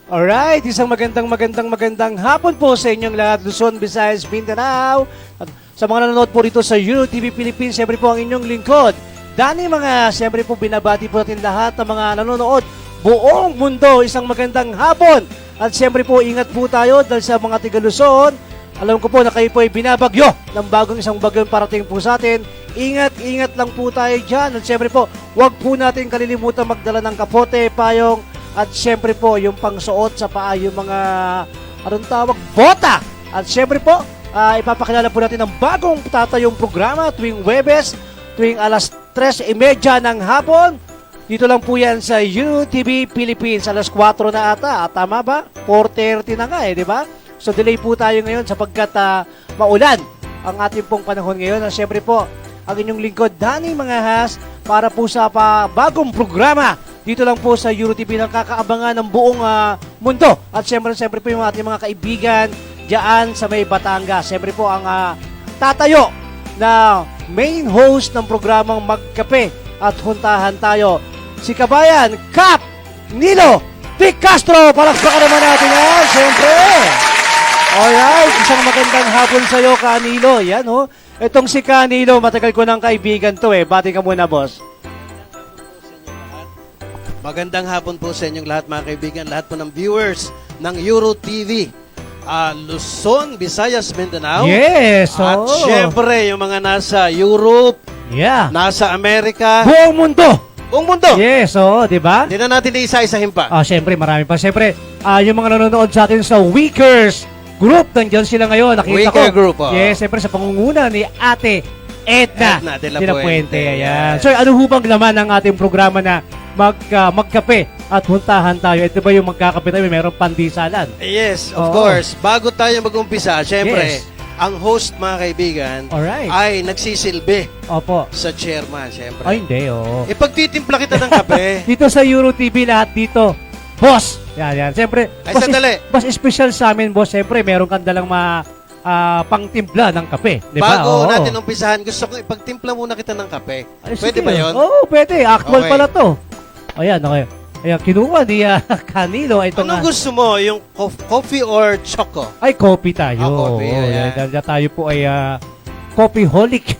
Alright, isang magandang hapon po sa inyong lahat, Luzon, Visayas, Mindanao. At sa mga nanonood po rito sa EuroTV Philippines, siyempre po ang inyong lingkod. Dani mga, siyempre po binabati po natin lahat ng mga nanonood buong mundo. Isang magandang hapon. At siyempre po, ingat po tayo dahil sa mga tiga Luzon. Alam ko po na kayo po ay binabagyo ng bagong isang bagyo parating po sa atin. Ingat lang po tayo dyan. At siyempre po, huwag po natin kalilimutan magdala ng kapote, payong, at siyempre po, yung pangsuot sa paa, yung mga, anong tawag, bota. At siyempre po, ipapakilala po natin ang bagong tatayong programa tuwing Huwebes, tuwing alas 3:30 ng hapon. Dito lang po yan sa EuroTV Philippines, alas 4 na ata. Tama ba? 4:30 na nga di ba? So delay po tayo ngayon sapagkat maulan ang ating pong panahon ngayon. At siyempre po, ang inyong lingkod, Danny Mangahas, para po sa bagong programa. Dito lang po sa EuroTV ng kakaabangan ng buong mundo. At siyempre po yung ating mga kaibigan diyan sa may Batangas. Siyempre po ang tatayo na main host ng programang Magkape at Huntahan Tayo. Si Kabayan, Kap Nilo Vic Castro. Palakpakan naman natin yan, siyempre. Alright, isang magandang hapon sa iyo, Kanilo. Yan Itong si Kanilo, matagal ko ng kaibigan to Bati ka muna, boss. Magandang hapon po sa inyong lahat mga kaibigan, lahat po ng viewers ng EuroTV, Luzon, Visayas, Mindanao. Yes, At syempre, yung mga nasa Europe, nasa Amerika. Buong mundo. Buong mundo. Yes, di ba? Hindi na natin isa-isahin pa. Syempre, marami pa. Syempre, yung mga nanonood sa atin sa Weakers Group, nandiyan sila ngayon. Nakita Weaker ko. Group, Yes, syempre sa pangunguna ni Ate Edna de la Puente. Ayan. So, ano hubang laman ng ating programa na magkape at huntahan tayo? Ito ba yung magkakape tayo? Mayroong pandisalan. Yes, of course. Bago tayo mag-umpisa, syempre, ang host mga kaibigan ay nagsisilbi sa chairman, syempre. Ay, hindi, Ipagtitimpla kita ng kape. Dito sa EuroTV, lahat dito. Boss! Yan. Siyempre, boss special sa amin, boss. Siyempre, meron kang dalang pangtimpla ng kape. Diba? Bago natin umpisahan, gusto ko ipagtimpla muna kita ng kape. Pwede ba yun? Oo, pwede. Actual pala to. Ayan, okay. Ayan, kinuha ni Kanilo. Anong gusto mo? Yung coffee or choco? Ay, coffee tayo. Coffee, ayan. Dahil tayo po ay coffeeholic.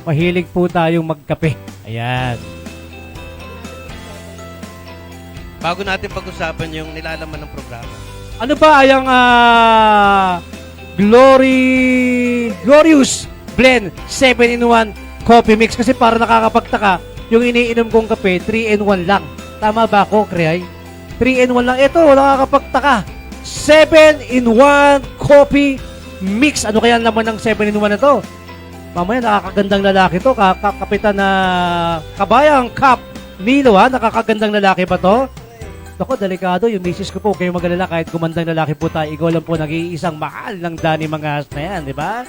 Mahilig po tayong magkape. Ayan. Bago natin pag-usapan yung nilalaman ng programa. Ano ba ang Glorious Blend 7-in-1 Coffee Mix? Kasi para nakakapagtaka, yung iniinom kong kape, 3-in-1 lang. Tama ba ako, Kriay? 3-in-1 lang. Ito, nakakapagtaka. 7-in-1 Coffee Mix. Ano kaya naman ng 7-in-1 na to? Mamaya, nakakagandang lalaki to. Kapitan na Kabayang Kap Nilo, nakakagandang lalaki ba to? Ako, delikado. Yung misis ko po, kayo mag-alala, kahit gumandang lalaki po tayo, ikaw lang po nag-iisang mahal ng Danny Mangahas na yan, di ba?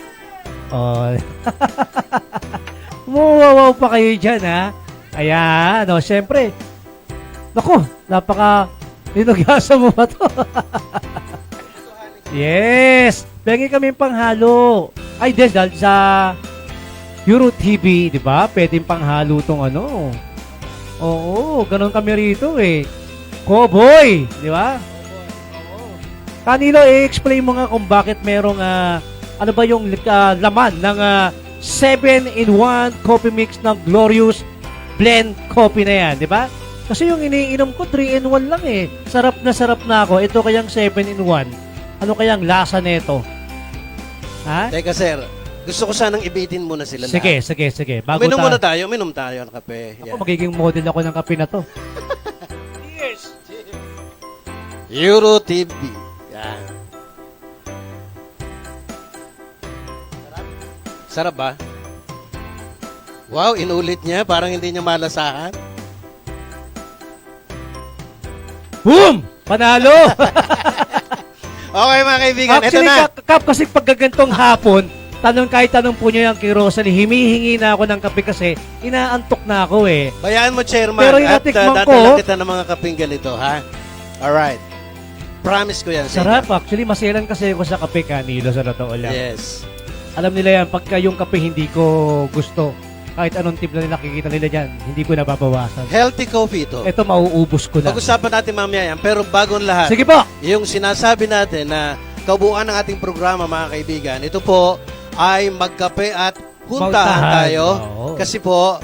Wow pa kayo dyan, ha? Ayan, syempre. Naku, linugasa mo ba to? Yes! Bengi kami panghalo. Ay, dahil sa EuroTV, di ba? Pwedeng panghalo tong Oo, ganun kami rito Cowboy, di ba? Kanilo, i-explain mo nga kung bakit merong ano ba yung laman ng 7-in-1 coffee mix ng Glorious Blend Coffee na yan, di ba? Kasi yung iniinom ko 3-in-1 lang Sarap na ako. Ito kayang 7-in-1. Ano kayang lasa nito? Ha? Teka sir, gusto ko sanang ibitin muna sila Sige. Bago uminom tayo ng kape. Ako, magiging model ako ng kape na to. EuroTV. Yan. Sarap ba? Wow, inulit niya. Parang hindi niya malasahan. Boom! Panalo! Okay mga kaibigan, Actually, ito na. Kap, kasi pagkagantong hapon, kahit tanong po niyo yan kay Rosalie, humihingi na ako ng kape kasi inaantok na ako Bayaan mo, chairman. Pero yung at natikman dadalan kita ng mga kapeng ganito, ha? Alright. Promise ko yan. Sarap, actually, maselan kasi ako sa kape, Kanilo, sa totoo lang. Yes. Alam nila yan, pagka yung kape hindi ko gusto, kahit anong timpla nila nakikita nila dyan, hindi ko nababawasan. Healthy coffee ito. Ito mauubos ko na. Pag-usapan natin mamaya yan. Pero bago ang lahat, Sige po! yung sinasabi natin na kabuuan ng ating programa, mga kaibigan, ito po ay magkape at huntahan tayo. Oo. Kasi po,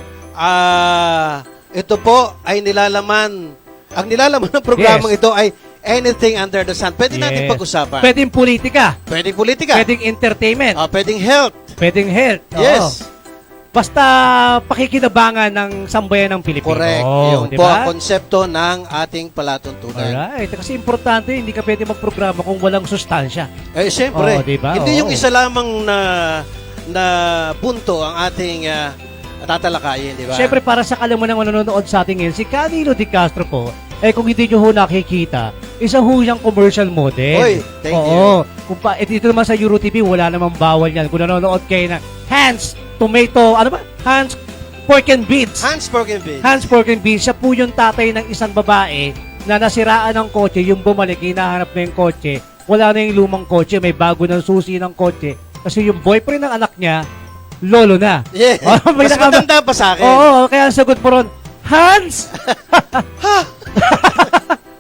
ito po ay nilalaman. Ang nilalaman ng programang ito ay anything under the sun. Pwede natin pag-usapan. Pwedeng politika. Pwedeng politika. Pwedeng entertainment. Pwedeng health. Pwedeng health. Yes. Oo. Basta pakikinabangan ng sambayan ng Pilipino. Correct. Yung po ang konsepto ng ating palatuntunan. Alright. Kasi importante, hindi ka pwede magprograma kung walang sustansya. Siyempre. Diba? Hindi yung isa lamang na punto ang ating tatalakayin, di ba? Siyempre, para sa kalaman ng manonood sa ating ngayon, si Canelo Di Castro po, kung hindi nyo ho nakikita, isa ho siyang commercial model. Oy, thank you. Dito naman sa Euro TV, wala namang bawal yan. Kung nanonood kayo ng Hans Tomato, Hans Pork and Beans. Hans Pork and Beans. Hans Pork and Beans, siya po yung tatay ng isang babae na nasiraan ng kotse, yung bumalik, hinahanap na yung kotse, wala na yung lumang kotse, may bago ng susi ng kotse. Kasi yung boyfriend ng anak niya, lolo na. Yeah. May Mas matanda pa sa akin. Oo, kaya ang sagot mo ron, Hans!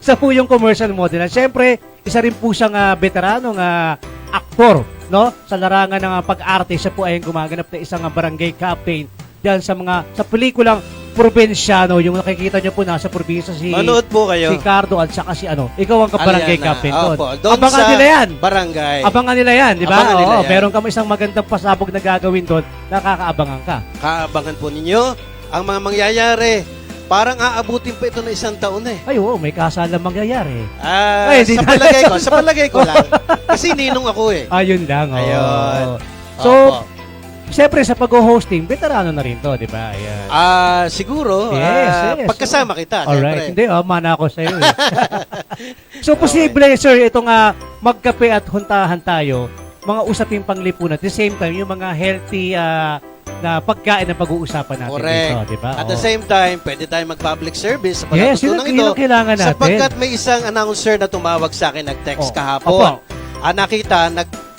Sa po yung commercial model. At syempre, isa rin po siyang veteranong aktor, no? Sa larangan ng pag-arte, siya po ay gumaganap na isang barangay captain diyan sa pelikulang Provinciano, yung nakikita niyo po nasa probinsya si Manood po kayo. Si Cardo at saka si ikaw ang kabarangay captain doon. Abangan nila yan. Barangay. Abangan nila yan, di ba? Abangan nila yan. Meron kami isang magandang pasabog na gagawin doon, nakakaabangan ka. Kaabangan po ninyo ang mga mangyayari. Parang aabutin pa ito ng 1 taon eh. Ay, oo, may kasalang mangyayari. Sa palagay ko lang. Kasi ninong ako eh. Ayun lang. Ayun. So, siyempre sa pag-hosting, veterano na rin to, di ba? Ayan. Siguro. Yes. Pagkasama kita, alright. siyempre. Hindi, mana ako sa iyo. So, posible, sir, itong magkape at huntahan tayo, mga usaping panglipunan. At the same time, yung mga healthy na pagkain na pag-uusapan natin dito, di ba? At the same time, pwede tayong mag-public service sa yes, pagkatutunan ito. Yes, kailangan natin. Sapagkat may isang announcer na tumawag sa akin, nag-text kahapon. Nakita,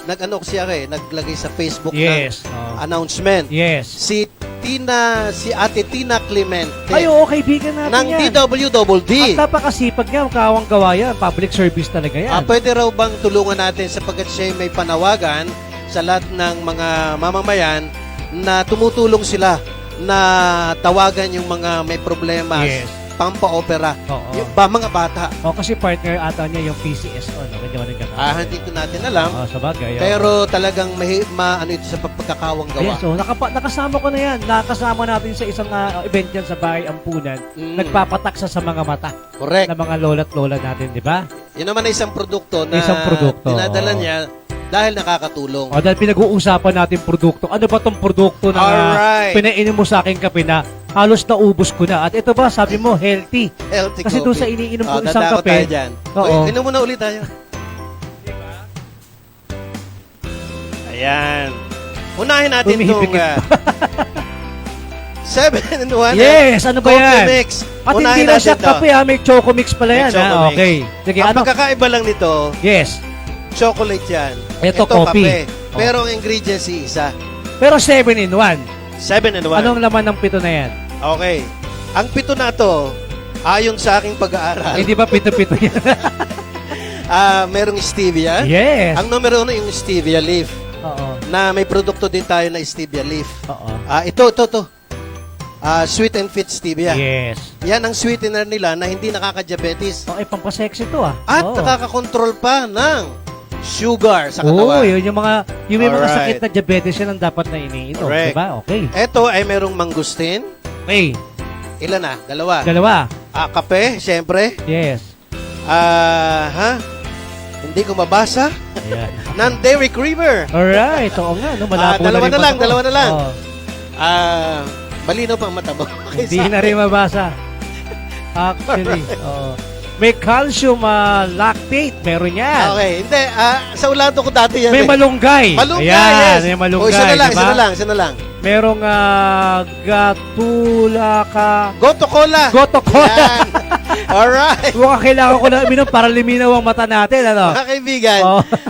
naglagay sa Facebook ng announcement. Yes. Si Ate Tina Clemente. Ay, oo, kaibigan natin ng yan. DWDD. At napakasipag niya, kawang gawa yan. Public service talaga yan. Pwede raw bang tulungan natin sapagkat siya may panawagan sa lahat ng mga mamamayan na tumutulong sila na tawagan yung mga may problema, pampa-opera, yung mga bata. Kasi partner ata niya yung PCSO, no? Hindi ko natin alam. Sa bagay. Pero talagang ito sa pagkakawang gawa. Yes, nakasama ko na yan. Nakasama natin sa isang event yan sa Bahay Ampunan. Nagpapataksa sa mga mata. Correct. Na mga lola't lola natin, di ba? Yun naman ay isang produkto na dinadala niya dahil nakakatulong. Dahil pinag-uusapan natin produkto. Ano ba tong produkto na pinainom mo sa akin kape na halos naubos ko na? At ito ba, sabi mo, healthy. Healthy kasi doon sa iniinom ko isang kape. Tayo dyan. Inom mo na ulit tayo. Diba? Ayan. Unahin natin itong 7-in-1. Yes, ano ba yan? Mix. At hindi na siya kape, may Choco Mix pala yan. Okay. Sige, ang pagkakaiba lang nito, chocolate yan. Ito coffee. Pero ang ingredients isa. Pero 7-in-1. 7-in-1. Anong laman ng pito na yan? Okay. Ang pito na to, ayon sa aking pag-aaral. Hindi ba pito-pito yan? Merong stevia. Yes. Ang numero 1 yung stevia leaf. Oo. Na may produkto din tayo na stevia leaf. Oo. Ito. Sweet and Fit Stevia. Yes. Yan ang sweetener nila na hindi nakaka-diabetes. Okay, pampasexy to At nakaka-control pa ng sugar sa katawan. Yung may mga sakit na diabetes yan ang dapat na iniinom. Diba? Okay. Ito ay merong mangustin. Okay. Ilan na? Dalawa. Kape, siyempre. Yes. Hindi ko mabasa. Ayan. Non-dairy creamer. Alright. Oo nga. Malabo dalawa na lang. Malino pang mata mo. Hindi na rin mabasa. Actually. May calcium lactate. Meron yan. Okay. Hindi. Sa ulato ko dati yan. May malunggay. Yes. May malunggay. Isa na lang. Merong gatulaka. Goto Cola. Yan. Alright. Mukhang kailangan ko na uminom para liminaw ang mata natin. Mga kaibigan,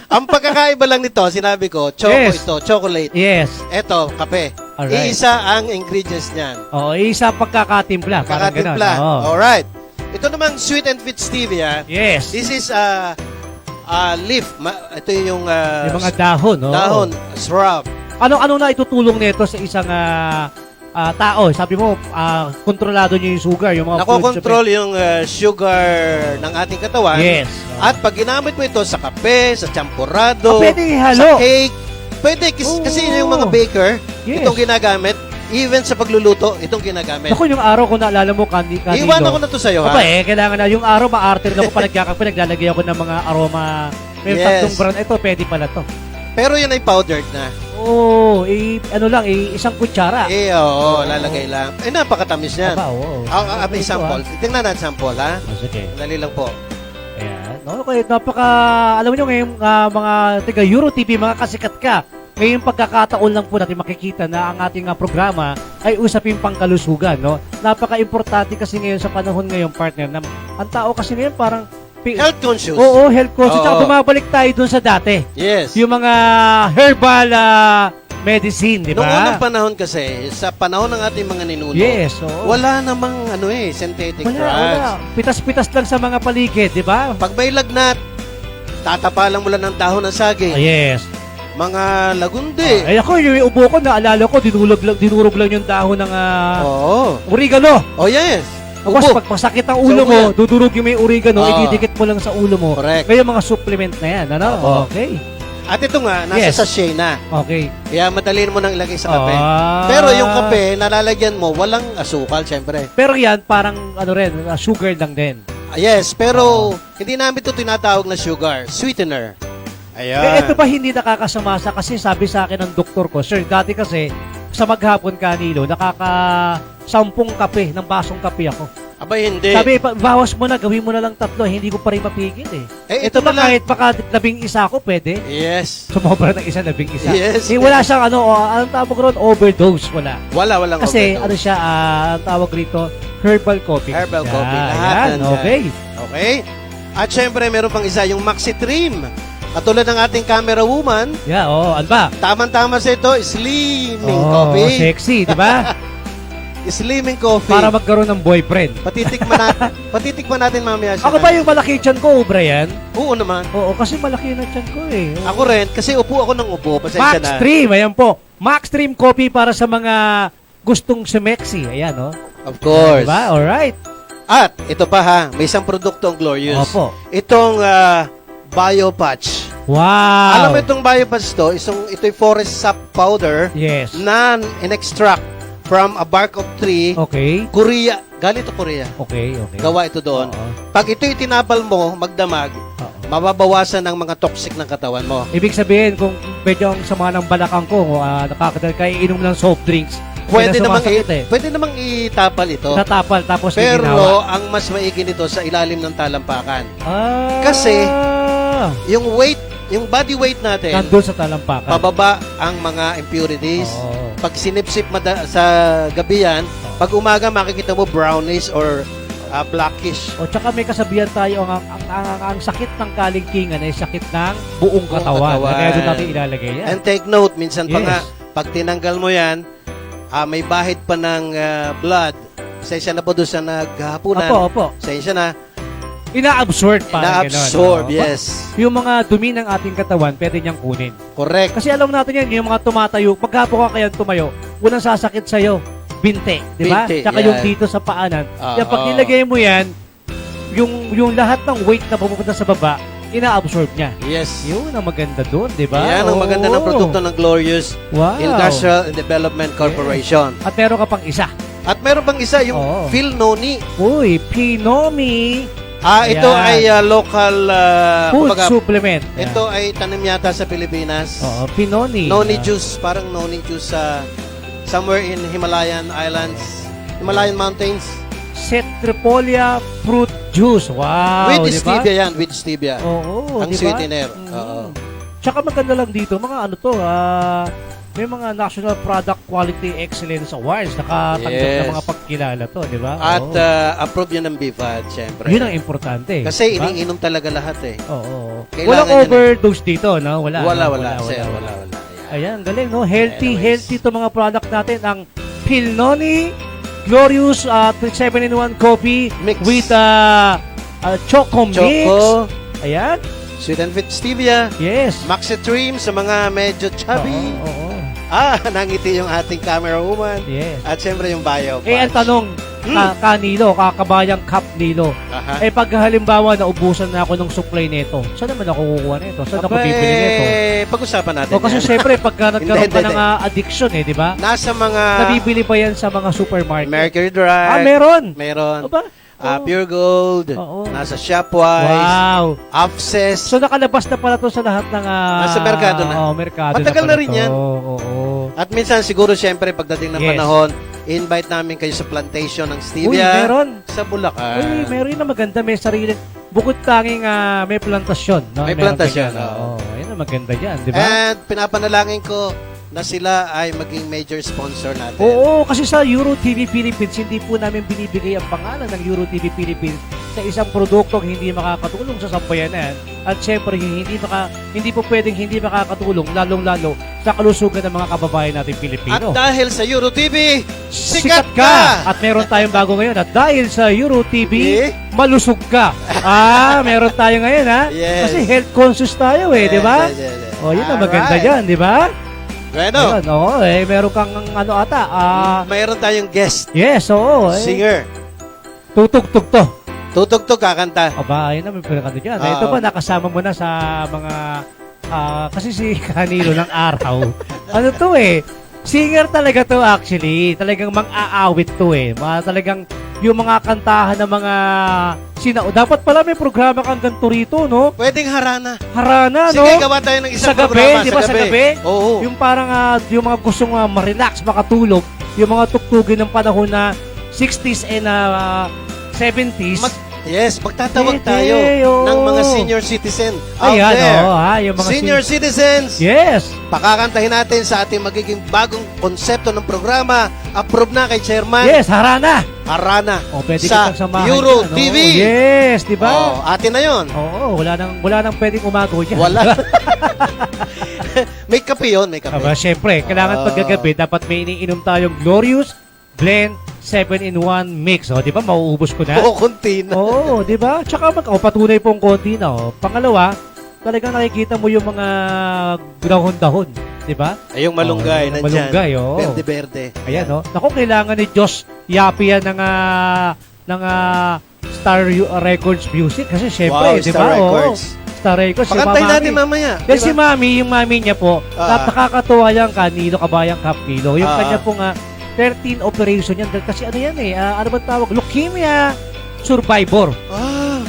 ang pagkakaiba lang nito, sinabi ko, ito, chocolate. Yes. Ito, kape. Alright. Iisa ang ingredients niyan. Oo, isa pagkakatimpla. Parang ganun. Kakatimpla. Oo. Alright. Ito namang sweet and fit stevia. Yes. This is leaf. Ito yung Yung mga dahon. Oo. dahon, shrub. Ano na itutulong nito sa isang tao? Sabi mo, kontrolado niyo yung sugar, yung mga Nakokontrol yung sugar ng ating katawan. Yes. At pag ginamit mo ito sa kape, sa champurado, Pwede ihalo. sa cake, pwede. Kasi Oo. yung mga baker, Yes. itong ginagamit. Even sa pagluluto, itong ginagamit. Ako yung araw ko naalala mo kanino. Iwan ako na to sa'yo, ha? Aba kailangan na. Yung araw, ma-arter na ako pa naglalagay ako ng mga aroma. May Yes. tatlong brand. Ito, pwede pala to. Pero yun ay powdered na. Oo, isang kutsara. Oo, lalagay lang. Napakatamis yan. Aba, oo. May sample. Tingnan natin sample, ha? Sige. Dali lang po. Ayan. Okay, alam niyo ngayon, mga taga Euro TV, mga kasikat ka. Ngayong pagkakataon lang po natin makikita na ang ating programa ay usapin pangkalusugan, no? Napaka-importante kasi ngayon sa panahon ngayon, partner, na ang tao kasi ngayon parang Health conscious. Oo, health conscious. Oo. Tsaka bumabalik tayo dun sa dati. Yes. Yung mga herbal medicine, di ba? Noong unang panahon kasi, sa panahon ng ating mga ninuno, Yes, oo. wala namang synthetic drugs. Wala. Pitas-pitas lang sa mga paligid, di ba? Pag may lagnat, tatapalan mo lang ng dahon ng saging. Yes. Mga lagundi. Ay ako, yung ubo ko, naalala ko, dinurog lang yung dahon ng Oo. oregano. Oh, yes. Tapos pag masakit ang ulo Sa mo, ulo. dudurog yung may oregano, Oo. ididikit mo lang sa ulo mo. Correct. Kaya mga supplement na yan, ano? Oo. Okay. At ito nga, nasa Yes. sachet na. Okay. Kaya madaliin mo nang ilagay sa kape. Ah. Pero yung kape, nalalagyan mo, walang asukal, syempre. Pero yan, parang sugar lang din. Yes, pero hindi namin ito tinatawag na sugar. Sweetener. Ayan. Ito ba hindi nakakasama sa kasi sabi sa akin ng doktor ko, sir, dati kasi sa maghapon kanilo, nakaka-10 kape, ng basong kape ako. Abay, hindi. Sabi, bawas mo na, gawin mo na lang 3, hindi ko pa rin mapigil eh. Ito Ito ba na lang. kahit baka 11 ako, pwede? Yes. Sumobra ng 11. Yes. Wala siyang anong tawag ron, overdose, wala. Walang Kasi overdose. siya, ang tawag rito, herbal coffee. Herbal Yan, coffee. Lahat yan, nandyan. okay. Okay? At syempre, meron pang isa, yung Maxi Trim. Katulad ng ating camera woman, Yeah, ano ba? tamang-tama sa ito, slimming Oh, coffee. sexy, di ba? Slimming coffee. Para magkaroon ng boyfriend. Patitikman natin mamaya siya. Ako ba yung malaki tiyan ko, Brian? Oo naman. Oo, kasi malaki na tiyan ko eh. Oo. Ako rin, kasi upo ako ng upo. Pasensya Max na. Stream, ayan po. Max Stream Coffee para sa mga gustong sumexy. Ayan, no? Of course. Diba? Alright. At, ito pa ha, may isang produkto ang Glorious. Opo. Itong BioPatch. Wow. Alam mo itong BioPatch to, ito'y forest sap powder Yes. na in-extract from a bark of tree. Okay. Korea. Galing to Korea. Okay. Gawa ito doon. Oo. Pag ito'y tinapal mo, magdamag, Oo. mababawasan ng mga toxic ng katawan mo. Ibig sabihin, kung medyo ang sama ng balakang ko, nakakadal kayo inom ng soft drinks, Pwede kaya namang, sumasakit pwede namang itapal ito. Tatapal, tapos may ginawa. Pero ang mas maigi nito sa ilalim ng talampakan. Kasi, Yung body weight natin, nandun sa talampakan. pababa ang mga impurities. Oo. Pag sinipsip sa gabi yan, pag umaga makikita mo brownish or blackish. O tsaka may kasabihan tayo, ang sakit ng kalingkingan ay sakit ng buong katawan. katawan. Kaya doon natin ilalagay yan. And take note, minsan pa Yes. nga, pag tinanggal mo yan, may bahid pa ng blood. Sensya na po doon sa naghahapunan. Opo. Sensya na. Ina-absorb pa. Na-absorb, yes. Yung mga dumi ng ating katawan, pwede niyang kunin. Correct. Kasi alam natin yan, yung mga tumatayo, magkapo ka kaya tumayo, unang sasakit sa'yo, binte, di ba? Binte, Tsaka yan. yung dito sa paanan. Oo. Kaya pag nilagay mo yan, yung lahat ng weight na pupunta sa baba, ina-absorb niya. Yes. Yun ang maganda doon, di ba? Yan ang maganda ng Oo. produkto ng Glorious Wow. Industrial and Development Corporation. At meron ka pang isa. At meron pang isa, yung Oo. Phil Noni. Uy, Pinomi Ito ay local, food kumbaga, supplement. ito ay tanim yata sa Pilipinas. Oo, Pinoni. Noni juice, parang noni juice somewhere in Himalayan Islands, Himalayan Mountains. Cetrifolia fruit juice. Wow, With di ba? stevia yan, with stevia. Oo, Ang di ba? sweetener. Mm. Oo. Tsaka maganda lang dito, mga ano to, may mga National Product Quality Excellence Awards. Nakatanggap Yes. ng mga pagkilala to, di ba? At Oo. approve yan ng BIFAD, syempre. Yun ang importante. Kasi di ba? iniinom talaga lahat eh. Oo. Kailangan Walang yan eh. overdose dito, no? Wala. Wala, no? sir. Wala. Yan. Ayan, galing, no? Healthy, Anyways. healthy to mga product natin. Ang Pilnoni Glorious 7-in-1 coffee Mix. with Choco Mix. Choco, Ayan. Sweet and Fit Stevia, Yes. Maxi Trim sa mga medyo chubby. Oo. Nangiti yung ating camera woman. Yes. At syempre yung bio. Ang tanong, kanilo, kakabayang cup nilo. Aha. Pag halimbawa naubusan na ako ng supply nito, saan naman ako kukuha nito? Saan ako Abay, bibili nito? pag-usapan natin O kasi yan. syempre, pagka nagkaroon Hindi, ka hindi, ng addiction di ba? Nasa mga Nabibili pa yan sa mga supermarket. Mercury Drive. Meron. Meron. Aba? Pure Gold. Oo. Nasa Shopwise. Wow. Access. So nakalabas na pala to sa lahat ng Nasa merkado na. merkado Matagal pala na rin to. yan. Oo. At minsan siguro syempre pagdating ng Yes. panahon, invite namin kayo sa plantation ng Uy, stevia meron. sa Bulacan. Uy, meron na maganda. May sarili. Bukod tanging may plantasyon. No? May Meron plantasyon, ganyan. oo. Oo. Ayun ang maganda dyan, di ba? And pinapanalangin ko na sila ay maging major sponsor natin. Oo, kasi sa Euro TV Philippines, hindi po namin binibigay ang pangalan ng Euro TV Philippines sa isang produktong hindi makakatulong sa sambayanan. At syempre, hindi po pwedeng hindi makakatulong, lalong-lalo sa kalusugan ng mga kababayan natin At Pilipino. dahil sa Euro TV, Sikat ka! At meron tayong bago ngayon. At dahil sa Euro TV, malusog ka. Meron tayo ngayon, ha? Yes. Kasi health conscious tayo, di ba? O, yun ang maganda Alright. dyan, di ba? Bueno, Ayun, oo, meron kang ano ata. mayroon tayong guest, Yes, oo. singer. Tutugtog to. Tutugtog kakanta. Aba, ayun na, may pinakanta dyan. Oo. Ito ba, nakasama mo na sa mga, kasi si Kanilo ng araw. Ano to singer talaga to actually. Talagang mang-aawit to talagang yung mga kantahan ng mga dapat pala may programa kang ganito rito, no? Pwedeng harana. Harana, no? Sige, gawa tayo ng isang Sa gabi, programa. di ba sa gabi? Oo. Yung parang yung mga gustong ma-relax, makatulog, yung mga tuktugin ng panahon na 60s and 70s. Magtatawag Hindi, tayo oo. ng mga senior citizen out Ayan, there. yung mga Senior citizens, Yes. pakakantahin natin sa ating magiging bagong konsepto ng programa. Approve na kay Chairman Yes, harana. Harana O, pwede sa kitang samahan Euro dyan, TV. Yes, di ba? Oh, atin na yon. Oo, wala nang pwedeng umago dyan. Wala. May kape yun, may kape. Aba, syempre, kailangan paggagabi, dapat may iniinom tayong Glorious Blend 7-in-1 Mix. O, di ba? Mauubos ko na. Oo, kunti na. Oo, di ba? Tsaka patunay pong konti na. Pangalawa, talagang nakikita mo yung mga dahon-dahon. Di ba? Ay, yung malunggay, Oo, nandyan. malunggay, oo. Berde-berde. Ayan, no? Naku, kailangan ni Josh Yapi yan ng Star Records Music. Kasi syempre, Wow, di Star ba? Records. Star Records. si Pakantay Mama natin Mami. mamaya. Yes, si Mami, yung Mami niya po, nakakatuwa yan, Kanilo, Kabayang Kapkilo. Yung kanya pong 13 operation yan. Kasi ano yan ano ba tawag? Leukemia survivor.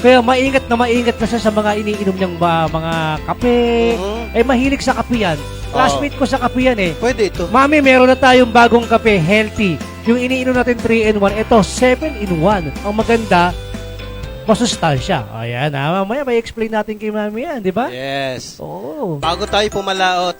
Kaya maingat na siya sa mga iniinom niyang mga kape. Mahilig sa kape yan. Classmate ko sa kape yan Pwede ito. Mami, meron na tayong bagong kape, healthy. Yung iniinom natin 3-in-1, ito 7-in-1. Ang maganda, masustansya. Ayan, mamaya may explain natin kay Mami yan, di ba? Yes. Oo. Bago tayo pumalaot,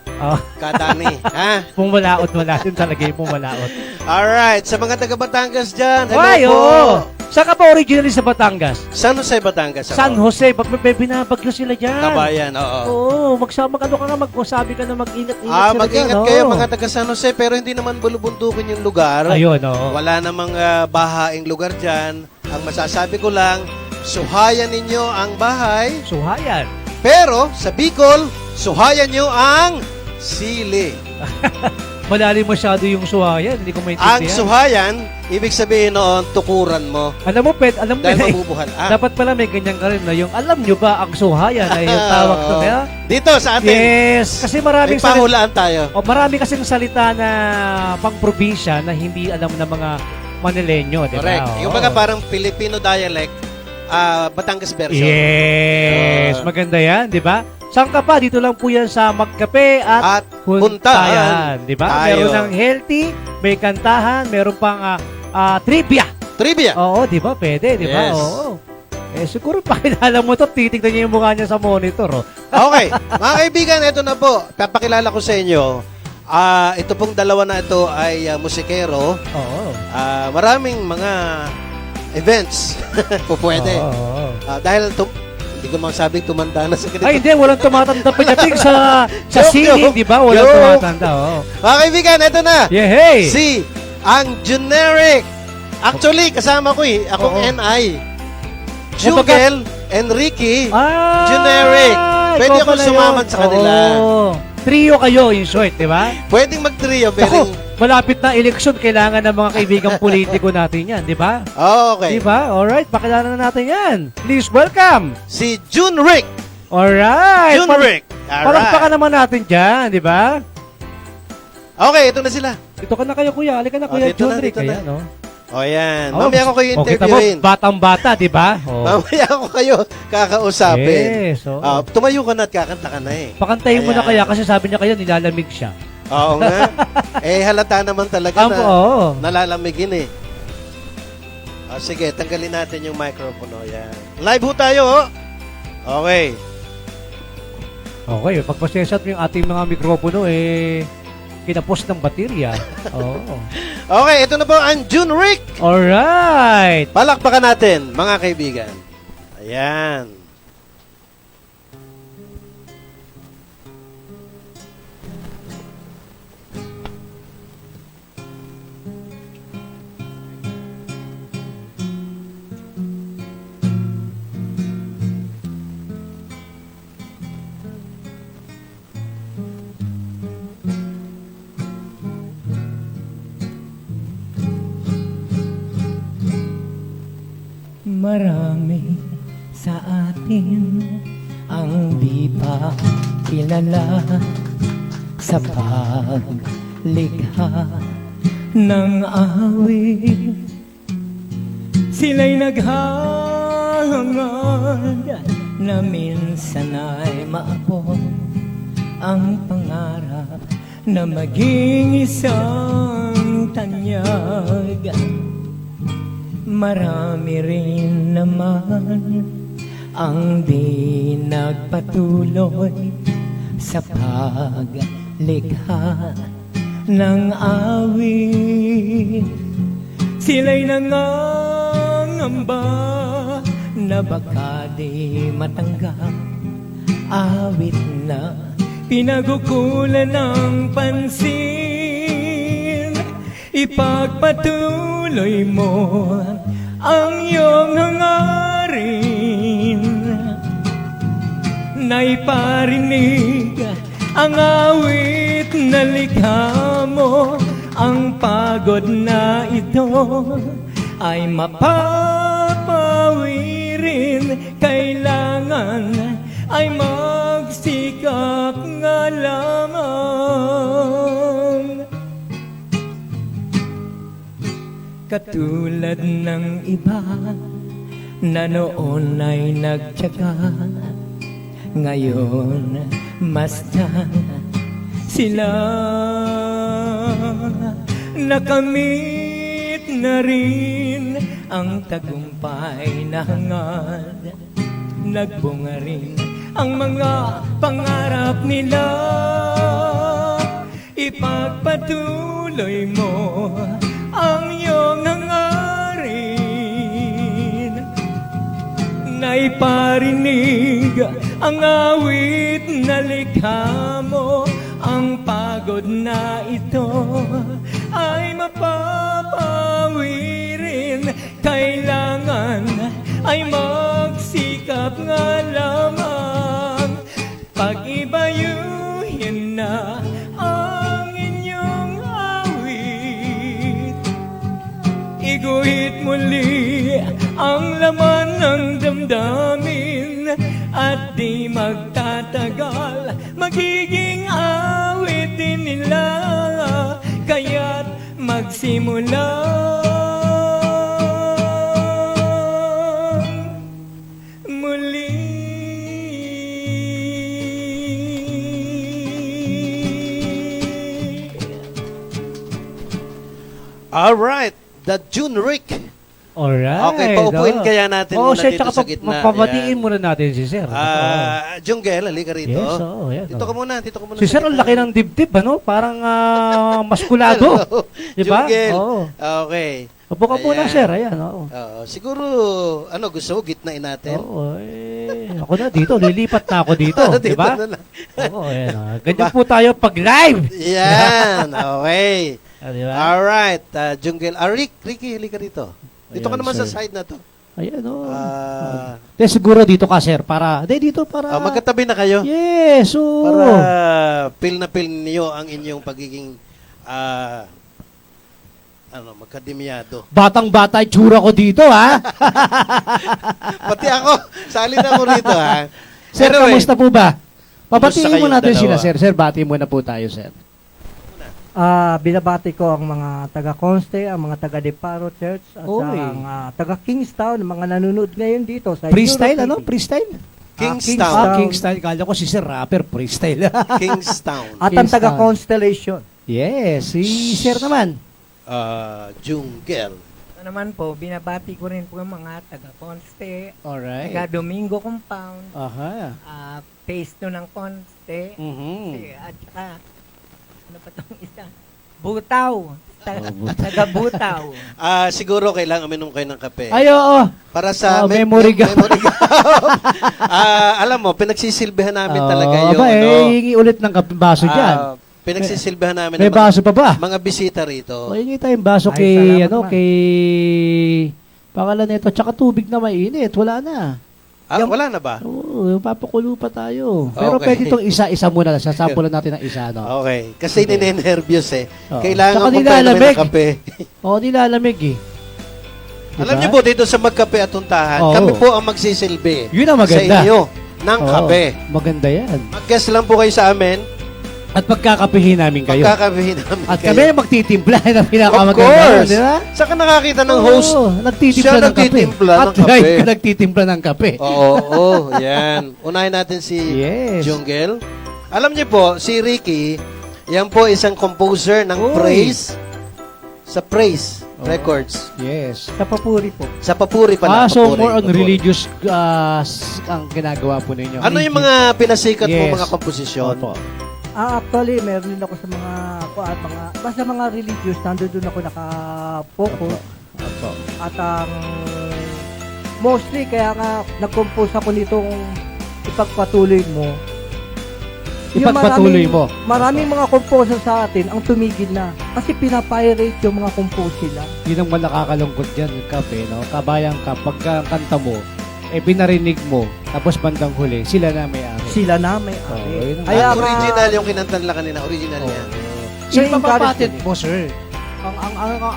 Kadani. Ha? Pumalaot din talaga yung pumalaot. Alright, sa mga taga Batangas dyan, Ay, hello po. oo. Saan ka ba originally sa Batangas? San Jose, Batangas ako. San Jose, may binabagyo sila dyan. Kabayan, oo. Oo, magsabi ka na magsabi ka na mag-ingat-ingat sila Mag-ingat dyan, kayo oo. mga taga San Jose, pero hindi naman bulubundukin yung lugar. Ayun, oo. Wala namang bahaing lugar dyan. Ang masasabi ko lang, suhayan ninyo ang bahay, Suhayan. pero sa Bicol, suhayan nyo ang sili. Malalim masyado yung suhayan, hindi ko maintindihan. Ang suhayan, ibig sabihin noon, tukuran mo. Alam mo, Dahil mabubuhan. dapat pala may ganyan ka rin na yung alam nyo ba ang suhayan ay yung tawag to niya? Dito sa atin, Yes, kasi may maraming pahulaan tayo. marami kasing salita na pang-probinsya na hindi alam ng mga Manileño, di ba? Correct. Oo. Yung mga parang Filipino dialect, Batangas version. Yes, maganda yan, di ba? Saan ka pa? Dito lang po yan sa Magkape at Huntayan, di ba? Tayo. Meron ng healthy, may kantahan, meron pang trivia. Trivia. Oo, di ba? Pwede, di ba? Yes. Oo. Siguro pakilala mo to, titignan niyo yung mukha niya sa monitor. Okay. Mga kaibigan, ito na po. Papakilala ko sa inyo. Ito pong dalawa na ito ay musikero. Oo. Maraming mga events po pwede. Oo. Dahil Hindi ko masabing tumanda na sa ganito. Ay, hindi. Walang tumatanda pagdating sa Joke, sining, joke. di ba? Walang Joke. tumatanda, oo. Mga kaibigan, ito na. Yeah, hey! Si ang generic. Actually, kasama ko eh. Akong Oo. NI. Jugel, Enrique, Ah, generic. Pwede ikaw ako pala sumaman yun. sa kanila. Oo. Trio kayo, in short, di ba? Pwedeng mag-trio. Ako, Pwedeng... malapit na eleksyon, kailangan ng mga kaibigang politiko natin yan, di ba? Oh, okay. Di ba? Alright, pakilala na natin yan. Please welcome. Si Junrick. Alright. Junrick. Palakpakan naman natin dyan, di ba? Okay, ito na sila. Ito ka na kayo, kuya. Halika na, Oh, kuya dito na, Junrick. dito na. Ayan, no? O yan. Oh, Mamaya ko kayo kita interviewin. mo, batang-bata, di ba? Oh. Mamaya ko kayo kakausapin. Yes, oo. Tumayo ka na at kakanta ka na eh. Pakantayin mo na Ayan. kaya kasi sabi niya kayo, nilalamig siya. Oo nga. Halata naman talaga na Oo. nalalamigin eh. Sige, tanggalin natin yung microphone. Yan. Live ho tayo, oh. Okay. Okay, pagpasensya mo yung ating mga mikropono, kinapos ng baterya. Oo. Okay, ito na po ang Junrick. Alright. Palakpakan natin, mga kaibigan. Ayan. Marami sa atin ang di pa kilala sa paglikha ng awit. Sila'y naghahangad na minsan ay maabot ang pangarap na maging isang tanyag. Marami rin naman ang di nagpatuloy sa paglikha ng awit. Sila'y nangangamba na baka di matanggap awit na pinagukulan ng pansin. Ipagpatuloy mo ang iyong hangarin na iparinig ang awit na likha mo. Ang pagod na ito ay mapapawi rin. Kailangan ay magsikap nga lamang. Katulad ng iba na noon ay nagtyaga, ngayon masdan sila. Nakamit na rin ang tagumpay na hangad, nagbunga rin ang mga pangarap nila. Ipagpatuloy mo ang iyong hangarin na iparinig ang awit na likha mo. Ang pagod na ito ay mapapawi rin. Kailangan ay magsikap nga lamang. Pag-ibayuhin na ang inyong awit, iguhit muli ang laman ng damdamin, at di magtatagal magiging awit din nila. Kaya't magsimula muli. Alright, the Junrick. Alright. Okay, paupuin oo. kaya natin Oo, muna sir, dito tsaka sa gitna. Magpapatiin Yan. muna natin si sir. Junggel, halika rito. Yes, oo, yan, Dito oo. ka muna, dito ka muna. Si sir, ang laki ng dibdib, ano? Parang maskulado. Diba? Junggel. Oo. Okay. Upo ka muna, Ayan. sir. Ayan, oo. Siguro, gusto mo, gitnain natin? Oo, Ako na dito, lilipat na ako dito, di ba? Dito na lang. Oo, ayan. Ganyan po tayo pag live. Yan, okay. Di ba? Alright, Jungle. Ricky, halika rito. Dito ka Ayan, naman sa sir. side na to. Ayan, o. Ah, Siguro dito ka, sir, para, dito para. magkatabi na kayo. Yes, oo. Para feel na feel niyo ang inyong pagiging magkademyado. Batang-bata yung tsura ko dito, ha? Pati ako, sali na ako rito, ha? Sir, Anyway, kamusta po ba? Pabatiin kayong mo natin dalawa? sila, sir. Sir, bati muna po tayo, sir. Binabati ko ang mga taga-Conste, ang mga taga-Deparo Church, at Oy. ang taga-Kingstown, mga nanonood ngayon dito sa Freestyle, Euro ano? TV. Freestyle? Kingstown. Kingstyle. Kala ko si sir, rapper, freestyle. Kingstown. At ang Kingstown. taga-Constellation. Yes, si sir naman. Jungle. Ano naman po, binabati ko rin po ang mga taga-Conste, Alright. taga-Domingo Compound, Aha. Phase 2 ng Conste, Mhm. at saka, ano pa itong isa? Butaw. Butaw. Taga-Butaw. Siguro kailangan uminom kayo ng kape. Ay, oo. Para sa Memory gap. memory gap. Alam mo, pinagsisilbihan namin talaga yung Aba, hingi ulit ng baso dyan. pinagsisilbihan namin May ng mga, baso pa ba? mga bisita rito. O, hingi tayong baso Ay, kay, salamat ano, naman. kay pangalan nito, tsaka tubig na mainit. Wala na. Wala na ba? Oo, papakulo pa tayo. Pero Okay. pwede itong isa-isa muna. Sasampulan natin ng isa, no? Okay. Kasi ninenervyos eh. Oo. Kailangan Tsaka mo pa nilalamig. ng kape. Oo, nilalamig eh. Alam Diba? niyo po, dito sa Magkape at Tuntahan, Oo. kami po ang magsisilbi Yun ang sa maganda. inyo ng Oo, kape. Maganda yan. Mag-guest lang po kayo sa amin. At pagkakapihin namin kayo. Pagkakabihin namin At kayo. kami ang magtitimpla na Of pinakamaganda. course. Di ba? Saka nakakita ng host. Oo, nagtitimpla Siya ng kape. nagtitimpla At ng kape. live ka nagtitimpla ng kape. Oo, yan. Unahin natin si Yes. Jungle. Alam niyo po, si Ricky, yan po isang composer ng Uy. praise sa Praise Oh. Records. Yes. Sa papuri po. Sa Papuri pala. So Papuri, more on Papuri. religious ang ginagawa po ninyo. Ano yung mga pinasikat mo Yes. mga komposisyon? Opo. Actually, meron din ako sa basta mga religious, nandun ako naka-focus. Opo. At ang mostly, kaya nga nag-compose ako nitong ipagpatuloy mo. Yung Ipagpatuloy mo. Maraming mga composer sa atin ang tumigil na. Kasi pinapirate yung mga compose nila. Yun ang mga nakakalungkot dyan, kape, no? Kabayang ka, pagka kanta mo, binarinig mo, tapos bandang huli, sila na may-ari. Sila na may Oo, ari. yun ang- Kaya nga- Original yung kinanta nila kanina. Original yan. Sir, I-encourage papatent ko mo, sir.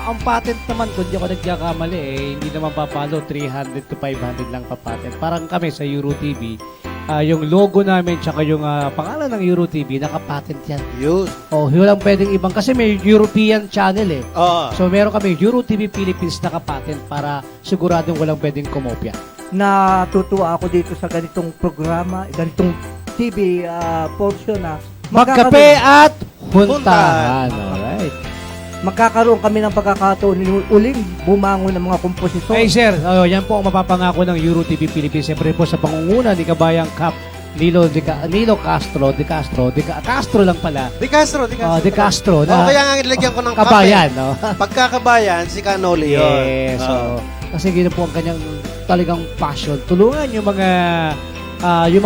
Ang patent naman, kung di ako nagkakamali, hindi naman papalo, 300 to 500 lang papatent. Parang kami sa Euro TV, yung logo namin, tsaka yung pangalan ng Euro TV, nakapatent yan. Yun. Oh, walang pwedeng ibang, kasi may European channel eh. Oo. So, meron kami Euro TV Philippines nakapatent para siguradong walang pwedeng kumopya. Natutuwa ako dito sa ganitong programa, ganitong TV portion na Magkape at Huntahan. huntahan. Alright. magkakaroon kami ng pagkakataon uling bumangon ng mga komposisyon. Hey sir, yan po ang mapapangako ng Euro TV Philippines. Siyempre po sa pangunguna ni Kabayang Cap Nilo Castro lang pala. De Castro, De Castro. De Castro na kaya nga nilagyan ko ng Kabayan, kape. no? Pagkakabayan, si Canoli yun. Yes. Oo. Kasi gina po ang kanyang talagang passion. Tulungan yung mga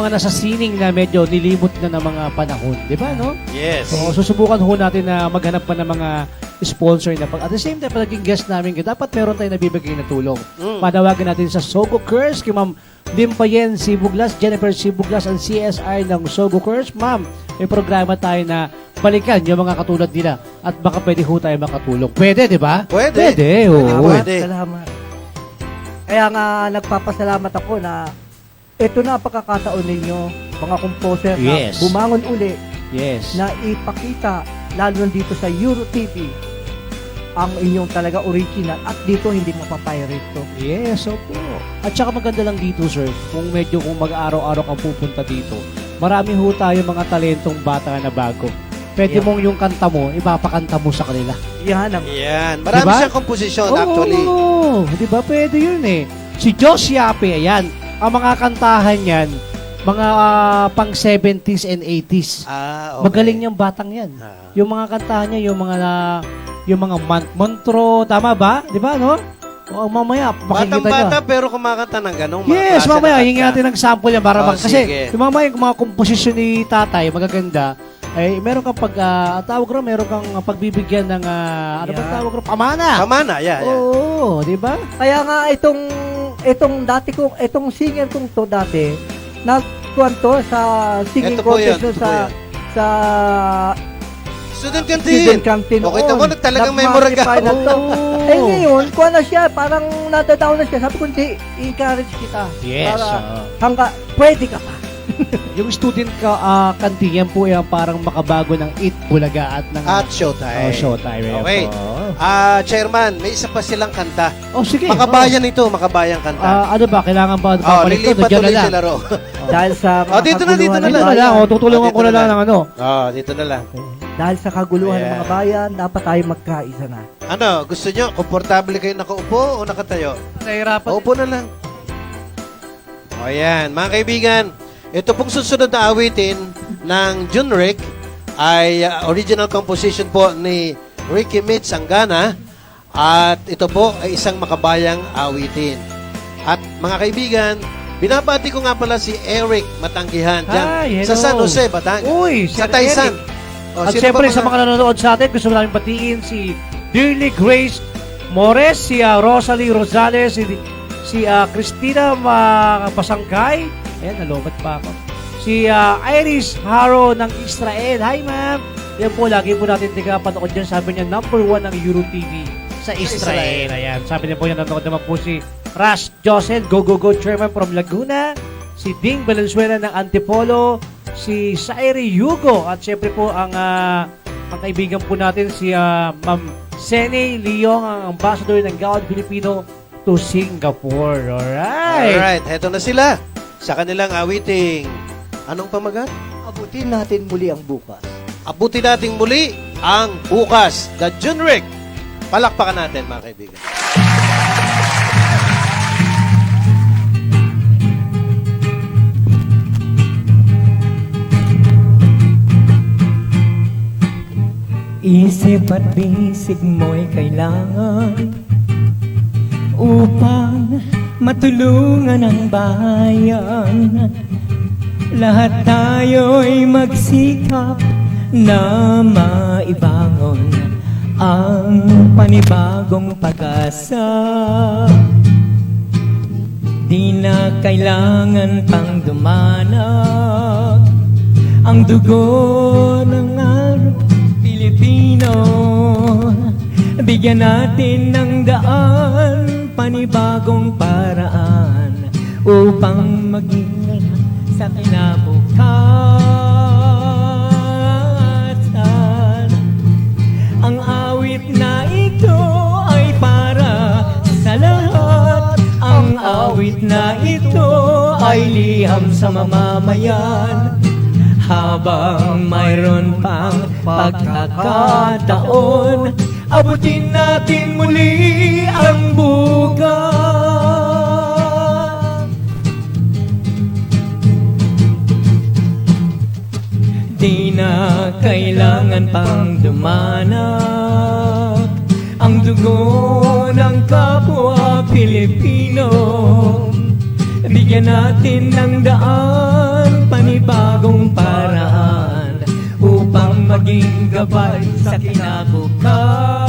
nasa sining na medyo nilimot na ng mga panahon. Di ba, no? Yes. So, susubukan ho natin na maghanap pa ng mga sponsor na at the same time, pag naging guest namin, dapat meron tayong nabibigay na tulong. Panawagan natin sa Sogo Curse, kay Ma'am Limpayen Sibuglas, Jennifer Sibuglas, ang CSI ng Sogo Curse. Ma'am, may programa tayo na balikan yung mga katulad nila at baka pwede ho tayo makatulong. Pwede, di ba? Pwede. Pwede, oo. Pwede. Salamat. Kaya nga nagpapasalamat ako na ito na ang pagkakataon ninyo, mga composer Yes. na bumangon uli Yes. na ipakita, lalo dito sa Euro TV, ang inyong talaga original at dito hindi mapapirate to. Yes, opo. At saka maganda lang dito, sir, kung mag-araw-araw kang pupunta dito, marami ho tayo mga talentong bata na bago. Pwede Yeah. mong yung kanta mo, ipapakanta mo sa kanila. Yan ang Yan. Marami Diba? siyang komposisyon, actually. Oo, di ba? Pwede yun eh. Si Josh Yape, ayan, ang mga kantahan yan, mga pang 70s and 80s. Okay. Magaling yung batang yan. Ah. Yung mga kantahan niya, yung mga Montro, tama ba? Di ba, no? O, mamaya, makikita nyo. Batang-bata pero kumakanta ng ganong mga Yes, klase mamaya, ng hingin kanta. natin ng sample yan para Oh, kasi sige. yung mamaya yung mga komposisyon ni tatay, magaganda, ay meron kang tawag ro, meron kang pagbibigyan ng, ano ba Yeah. tawag ro, pamana. Pamana, yeah. Oo, di ba? Kaya nga itong singer kong to dati, nagkuhan to sa singing Ito po yun, contest ito po sa yun. sa Student canteen. student canteen. Okay, tamo, talagang memorable ka. Nag-magnify na to. Oo. Eh ngayon, kuha na siya, parang nadadown na siya. Sabi ko, hindi, i-encourage kita. Yes, Para oo. pwede ka pa. Yung student canteen, yan po yung parang makabago ng Eat Bulaga at ng At showtime. Showtime. Yan Okay. po. Chairman, may isa pa silang kanta. Oh, sige. Makabayan ito, makabayang kanta. Ano ba, kailangan ba Oh, papalit to? lilipat Diyan na ulit lang. sila ro. Dahil sa mga Dito na, dito kaguluhan na ng Dito na lang. lang, bayan. tutulungan Dito ko na na lang lang. ng ano. Dito na lang. Dahil sa kaguluhan ng Yeah. mga bayan, dapat tayo magkaisa na. Ano, gusto nyo, komportable kayo nakaupo o nakatayo? Nahirapan. Upo na lang. O yan, mga kaibigan, ito pong susunod na awitin ng Junrick ay original composition po ni Ricky Mitch Sangana at ito po ay isang makabayang awitin. At mga kaibigan, binabati ko nga pala si Eric Matanggihan dyan Hi, sa hello. San Jose, Batangas. Uy, sa Sir Taysan. Eric. O, At sino siyempre ba sa mga nanonood sa atin, gusto namin batiin si Dearly Grace Mores, si Rosalie Rosales, si Christina Pasangkay. Ayan, nalobat pa ako. Si Iris Haro ng Israel. Hi, ma'am. Yan po, lagi po natin panood dyan. Sabi niya, #1 ng Euro TV sa Israel. Ayan, sabi niya po, nanonood naman po si Ras Josel, Go Chairman from Laguna. Si Ding Valenzuela ng Antipolo. Si Sairi Yugo. At syempre po, ang kaibigan po natin, si Ma'am Sene Leong, ang ambassador ng Gawad Filipino to Singapore. Alright. Alright, heto na sila sa kanilang awiting. Anong pamagat? Abutin natin muli ang bukas. Abutin natin muli ang bukas. The Junrick. Palakpakan natin, mga kaibigan. Isip at bisig mo'y kailangan upang matulungan ang bayan. Lahat tayo'y magsikap na maibangon ang panibagong pag-asa. Di na kailangan pang dumanag ang dugo ng Pilipino. Bigyan natin ng daan, panibagong paraan upang maging sa kinabukasan. Ang awit na ito ay para sa lahat. Ang awit na ito ay liham sa mamamayan. Habang mayroon pang pagkakataon, abutin natin muli ang bukas. Di na kailangan pang dumanag ang dugo ng kapwa Pilipino. Bigyan natin ng daan, panibagong paraan upang maging gabay sa kinabukasan.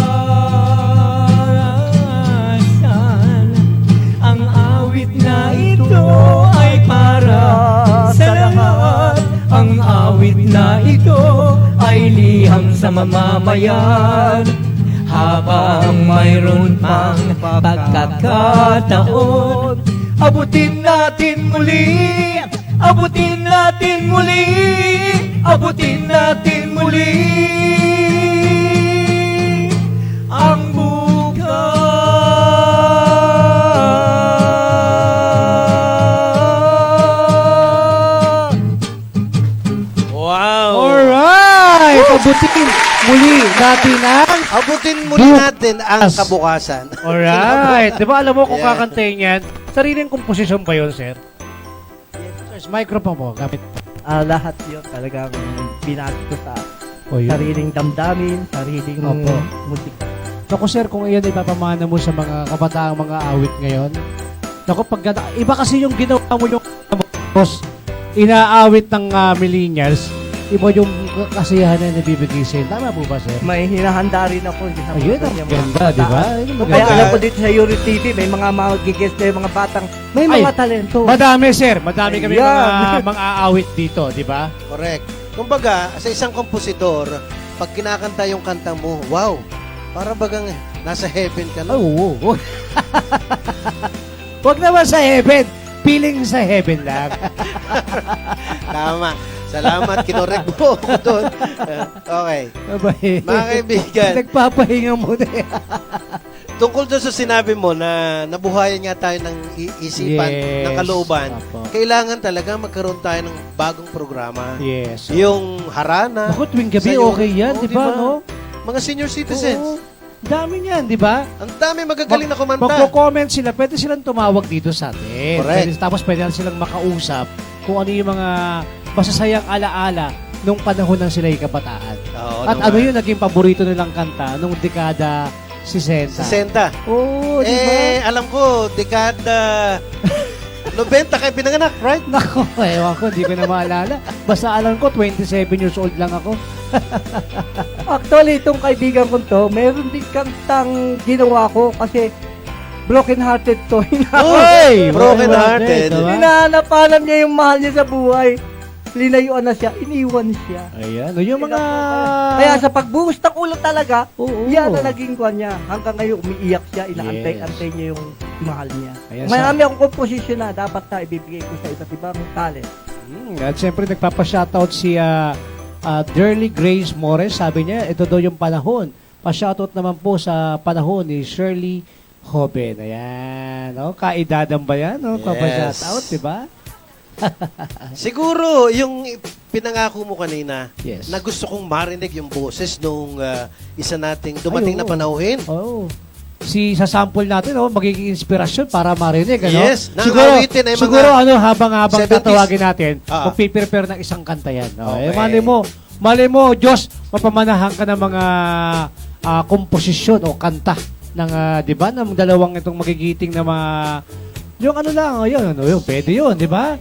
Ang awit na ito ay para sa lahat. Ang awit na ito ay liham sa mamamayan. Habang mayroon pang pagkakataon, abutin natin muli, abutin natin muli, abutin natin muli ang bukas. Wow! Alright! Abutin muli natin ang... Abutin muli natin ang kabukasan. Alright. Di ba alam mo kung Yeah. kakantayin yan? Sariling komposisyon pa yun, sir? Yes. Microphone mo. Gamit. Lahat yun talagang binati ko sa O, yun. sariling damdamin, sariling Opo. musika. Naku sir, kung iyan ipapamana mo sa mga kabataang mga awit ngayon, naku, iba kasi yung ginawa mo yung boss, inaawit ng millennials, iba yung kasiyahan na nabibigay sa'yo. Tama po ba, sir? May hinahanda rin ako. Ayun, ang ganda, di ba? Ayun, ang Kaya maganda. alam ko dito sa Euro TV, may mga magigest na yung mga batang, may mga Ay, talento. Madami, sir. Madami kami Ayan. mga aawit dito, di ba? Correct. Kumbaga, sa isang kompositor, pag kinakanta yung kanta mo, wow, para bagang nasa heaven ka na. Oo. Huwag naman sa heaven. Feeling sa heaven lang. Tama. Salamat, kinorek mo ako doon. Okay. Abay. Mga kaibigan, Nagpapahinga muna eh. tungkol doon sa sinabi mo na nabuhayan nga tayo ng isipan, Yes. ng kalooban, Apo. kailangan talaga magkaroon tayo ng bagong programa. Yes. Yung harana. Ako tuwing gabi, Sa'yo. okay yan, Oo, di ba, no? Mga senior citizens. Oo. Dami niyan, di ba? Ang dami magagaling na kumanta. Magko-comment sila, pwede silang tumawag dito sa atin. Correct. Tapos pwede silang makausap kung ano yung mga masasayang alaala nung panahon ng sila'y kabataan. Oo, At ano yung naging paborito nilang kanta nung dekada 60. 60. Oo, di ba? Alam ko, dekada 90 kayo pinanganak, right? Nako, ewan ko, hindi ko na maalala. Basta alam ko, 27 years old lang ako. Actually, itong kaibigan ko to, meron din kantang ginawa ko kasi broken hearted to. Uy! Broken hearted. Diba? Hinahanapanan niya yung mahal niya sa buhay. Linayuan na siya, iniwan siya. Ayan, yung mga... Kaya sa pagbuhos ng ulo talaga, Oo. yan na naging kwan niya. Hanggang ngayon, umiiyak siya, inaantay-antay Yes. niya yung mahal niya. Ayan, Marami akong komposisyon na dapat na ibibigay ko sa iba't ibang talent. At siyempre, nagpapa-shoutout si Derly Grace Morris. Sabi niya, ito daw yung panahon. Pa-shoutout naman po sa panahon ni Shirley Hoben. Ayan. No? Kaidadan ba yan? No? Yes. Papa-shoutout, di ba? Siguro, yung pinangako mo kanina, Yes. na gusto kong marinig yung boses nung isa nating dumating Ay, na oo. panauhin. Oh. Sa sample natin, magiging inspirasyon para marinig. Ano? Yes, nang Siguro, awitin ay mga siguro habang 70s. tatawagin natin, Ah. magpiprepare ng isang kanta yan. No? Okay. Mali mo, Diyos, mapamanahan ka ng mga komposisyon o kanta ng, di ba, ng dalawang itong magigiting na mga, yung ano lang, yung pwede yun, di ba?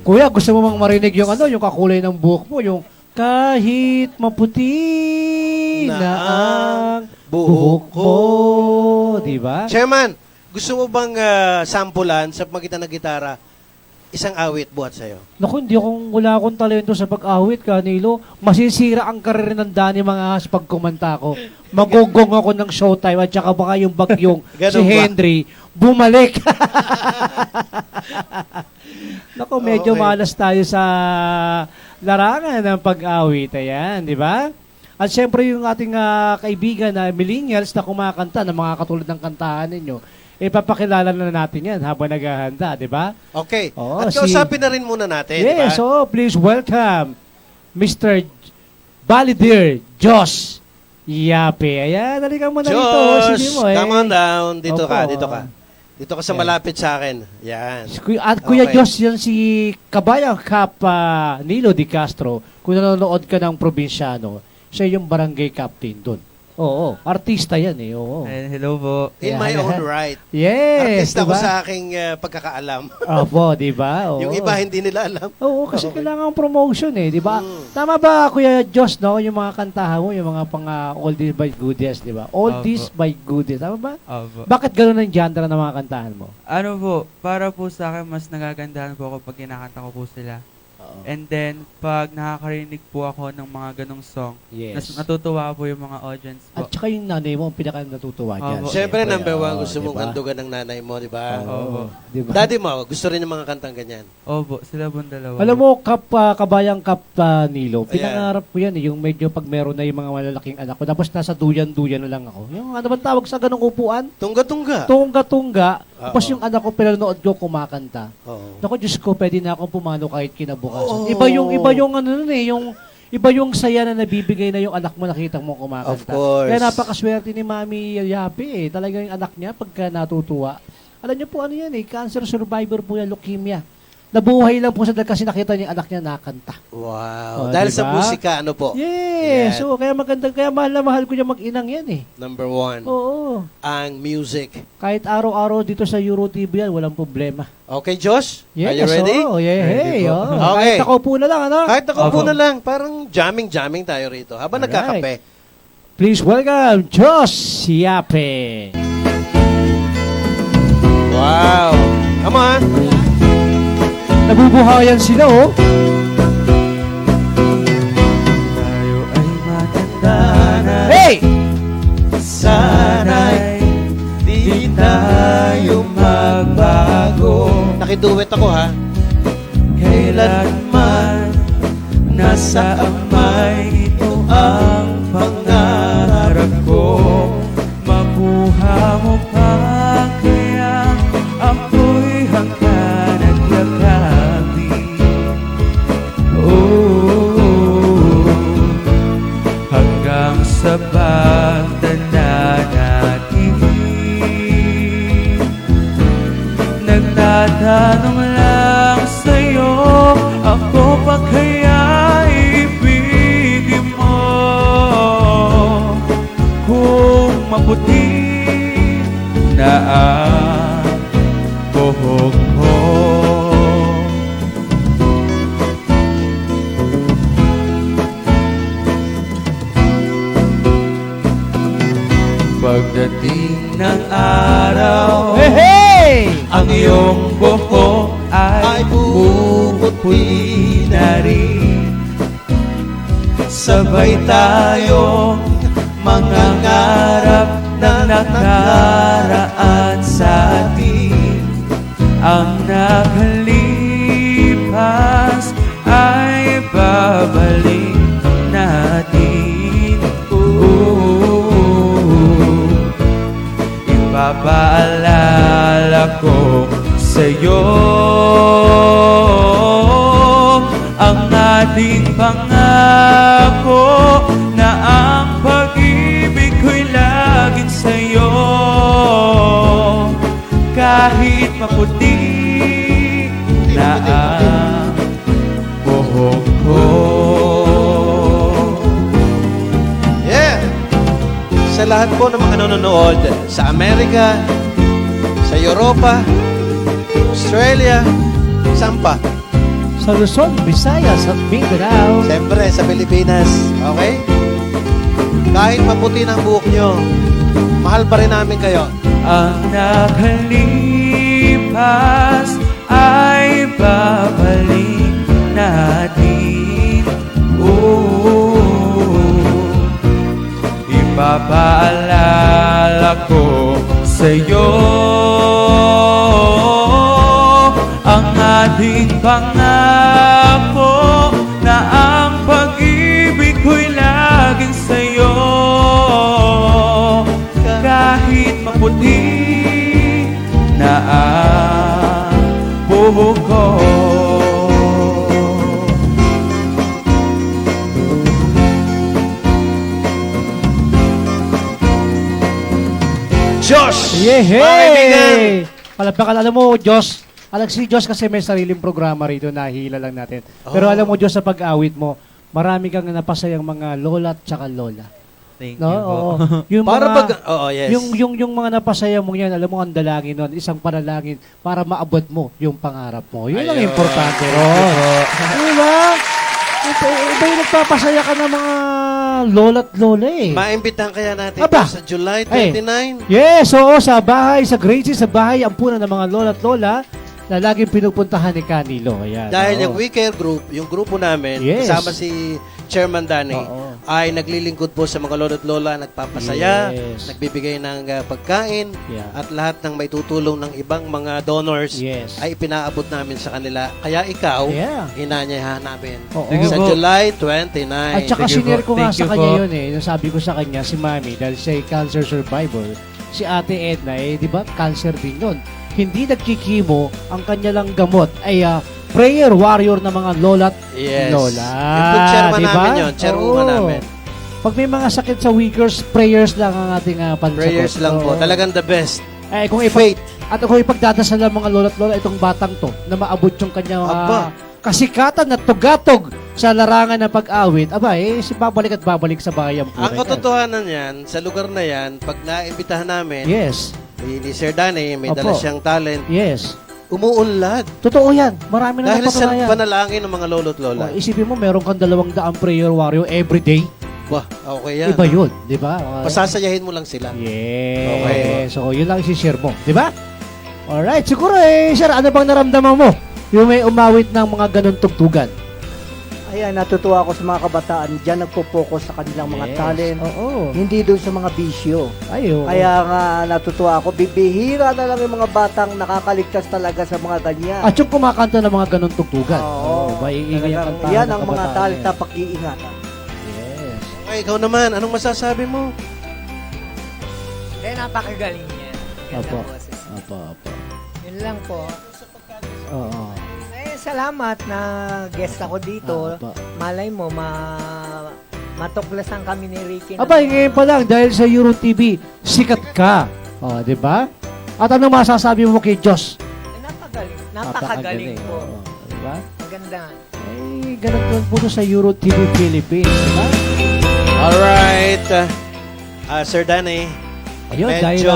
Kuya, gusto mo mang marinig yung yung kakulay ng buhok mo, yung kahit maputi Na na ang buhok mo, di ba? Chairman, gusto mo bang sampulan sa magitan ng gitara, isang awit buhat sa'yo? Naku, wala akong talento sa pag-awit, Kanilo. Masisira ang karir ng Danny mga has pag kumanta ko. Magugong ako ng showtime at saka baka yung bagyong Ganun si ba? Henry bumalik. Naku, medyo Okay. malas tayo sa larangan ng pag-awit. Ayan, di ba? At syempre yung ating kaibigan na millennials na kumakanta ng mga katulad ng kantahan ninyo, ipapakilala na natin yan habang naghahanda, di ba? Okay. Oo, At kausapin na rin muna natin, di ba? Yes, so please welcome Mr. Balidir Jos Yape. Ayan, halika mo na dito. Josh, Sige mo, come on down. Dito Opo. ka, dito ka. Dito ka sa Ayan. malapit sa akin. Yan. At Kuya Okay. Jos, yan si Kabayang Kap Nilo Di Castro. Kung nanonood ka ng probinsyano, siya yung barangay captain doon. Oo, artista yan eh. Oo. Hello po. In Yeah. my own right. Yes, Artista ko diba? sa aking pagkakaalam. Opo, di ba? Oo. Yung iba hindi nila alam. Oo, kasi Okay. kailangan promotion eh, di ba? Mm. Tama ba, Kuya Jos, no? Yung mga kantahan mo, yung mga pang oldies by goodies, di ba? Oldies by goodies, tama ba? Opo. Bakit gano'n ang genre ng mga kantahan mo? Ano po, para po sa akin, mas nagagandahan po ako pag kinakanta ko po sila. And then, pag nakakarinig po ako ng mga ganong song, Yes. natutuwa po yung mga audience po. At saka yung nanay mo, ang pinaka natutuwa dyan. Opo. Siyempre, number one, oo, gusto mong diba? kandugan ng nanay mo, di ba? Oo, Opo. di ba? Daddy mo, gusto rin yung mga kantang ganyan. Opo, sila po dalawa. Alam mo, Kabayang Kap Nilo, Ayan. pinangarap ko yan eh, yung medyo pag meron na yung mga malalaking anak ko, tapos nasa duyan-duyan na lang ako. Yung ano bang tawag sa ganong upuan? Tungga-tungga. Tungga-tungga, Oo. tapos yung anak ko pinanood ko kumakanta. Oo. Naku, Diyos ko, pwede na akong pumano kahit kinabukasan. Oo. Iba yung ano nun eh, iba yung saya na nabibigay na yung anak mo nakita mo kumakanta. Of course. Kaya napakaswerte ni Mami Yapi eh. Talagang yung anak niya pagka natutuwa. Alam niyo po ano yan eh, cancer survivor po yan, leukemia. nabuhay lang po siya dahil kasi nakita niya yung anak niya nakanta. Wow. Oh, Dahil sa diba? musika, ano po? Yes. Yan. So, kaya maganda, kaya mahal na mahal ko niya mag-inang yan eh. Number one, Oo. ang music. Kahit araw-araw dito sa Euro TV yan, walang problema. Okay, Josh? Yes, Are you ready? Oh, yeah, hey, Ready po. oh. Okay. Kahit ako po na lang, ano? Kahit ako po Opo. na lang, parang jamming tayo rito habang Alright. nagkakape. Please welcome Josh Yape. Wow. Come on. Nabubuhayan sila, oh. Tayo ay matanda na. Hey! Sana'y di tayo magbago. Nakiduet ako, ha? Kailanman nasa amay ito ang pangarap ko. Makuha mo pa kaya ako'y hanggang naglakabi. Oh, hanggang sa pagtanda natin. Nagtatanong lang sa'yo, ako pa kaya ibigin mo? Kung maputi na ang buhok mo. Pagdating ng araw, Hey, hey! ang iyong buhok ay puputi na rin. Sabay tayong mangangarap ng nakaraan sa atin. Ang nakalipas ay babalik natin. Ipapaalala ko sa'yo ang ating pangako na ang pag-ibig ko'y laging sa'yo. Kahit maputi na ang buhok ko. Yeah! Sa lahat po ng mga nanonood sa Amerika, sa Europa, Australia, saan pa? Sa Luzon, Visayas at Mindanao. Siyempre, sa Pilipinas. Okay? Kahit maputi ng buhok nyo, mahal pa rin namin kayo. Ang nakalipas ay babalik natin. Ipapaalala ko sa'yo ang ating pangako na ang pag-ibig ko'y laging sa'yo. Kahit maputi na ang buhok ko. Josh! Yeah, Mga kaibigan! hey! Palagpakan, alam mo, Diyos, si Diyos kasi may sariling programa rito, nahihila lang natin. Pero Oh. alam mo, Diyos, sa pag-awit mo, marami kang napasayang mga lola at saka lola. Thank No? you po. Oo. Yung Para mga, oo, yes. yung mga napasaya mo yan, alam mo, ang dalangin nun, isang panalangin para maabot mo yung pangarap mo. Yun ang Ayun. importante ron. Diba? Iba yung nagpapasaya ka ng mga lola at lola eh. Maimbitahan kaya natin Aba. ito sa July Ay. 29. Yes, oo, sa bahay, sa Gracie, sa bahay, ampunan ng mga lola at lola na laging pinupuntahan ni Canilo. Ayan, Dahil oo. yung We Care Group, yung grupo namin, Yes. kasama si Chairman Danny, Oo. ay naglilingkod po sa mga lola at lola, nagpapasaya, Yes. nagbibigay ng pagkain, Yeah. at lahat ng may tutulong ng ibang mga donors Yes. ay pinaabot namin sa kanila. Kaya ikaw, Yeah. inanyayahan namin Oo. Sige sa po. July 29. At saka Thank you sinare po. ko nga Thank sa you kanya po. yun eh. Yung sabi ko sa kanya, si Mami, dahil siya ay cancer survivor, si Ate Edna, eh, di ba, cancer din yun. Hindi nagkikimo, ang kanya lang gamot ay prayer warrior ng mga lola at Yes. lola. Yung po, chairman Diba? namin yun. Chairwoman Oo. namin. Pag may mga sakit sa weakers, prayers lang ang ating pansagot. Prayers lang po. Oo. Talagang the best. Eh, kung Faith. At ako ipagdadasal ng mga lolo't lola itong batang to na maabot yung kanyang Aba. kasikatan at tugatog sa larangan ng pag-awit. Aba, si babalik at babalik sa bayan po. Ang katotohanan yan, sa lugar na yan, pag naimbitahan namin, Yes. ni Sir Danny, may Opo. dala siyang talent, Yes. umuunlad. Totoo yan. Marami na Dahil sa napatunayan. panalangin ng mga lolo't lola. Isipin mo, meron kang 200 prayer warrior every day. Wah, okay yan. Iba yun, di ba? Pasasayahin mo lang sila. Yes. Okay. So, yun lang isi-share mo, di ba? Alright, siguro sir, ano bang naramdaman mo? Yung may umawit ng mga ganun tugtugan. Ayan, natutuwa ako sa mga kabataan. Diyan nagpo-focus sa kanilang mga talent. Oo. Hindi doon sa mga bisyo. Ayo. Kaya nga natutuwa ako. Bibihira na lang yung mga batang nakakaligtas talaga sa mga ganyan. At yung kumakanta ng mga ganun tugtugan. Oo. Maiingay ang Talagang kantahan yan ng ang mga kabataan talent yan. na pag-iingatan. Yes. Ay, ikaw naman, anong masasabi mo? Napakagaling niya. Ganda Opo. boses. Opo. Yun lang po. Oo. Salamat na guest ako dito. Opo. Malay mo, matuklasan kami ni Ricky. Aba, ngayon pa lang, dahil sa Euro TV, sikat ka. O, di ba? At anong masasabi mo kay Diyos? Napakagaling. Napakagaling po. Oo, di ba? Maganda. Ay, ganun doon po sa Euro TV Philippines, di ba? Alright. Sir Danny, Ayun, medyo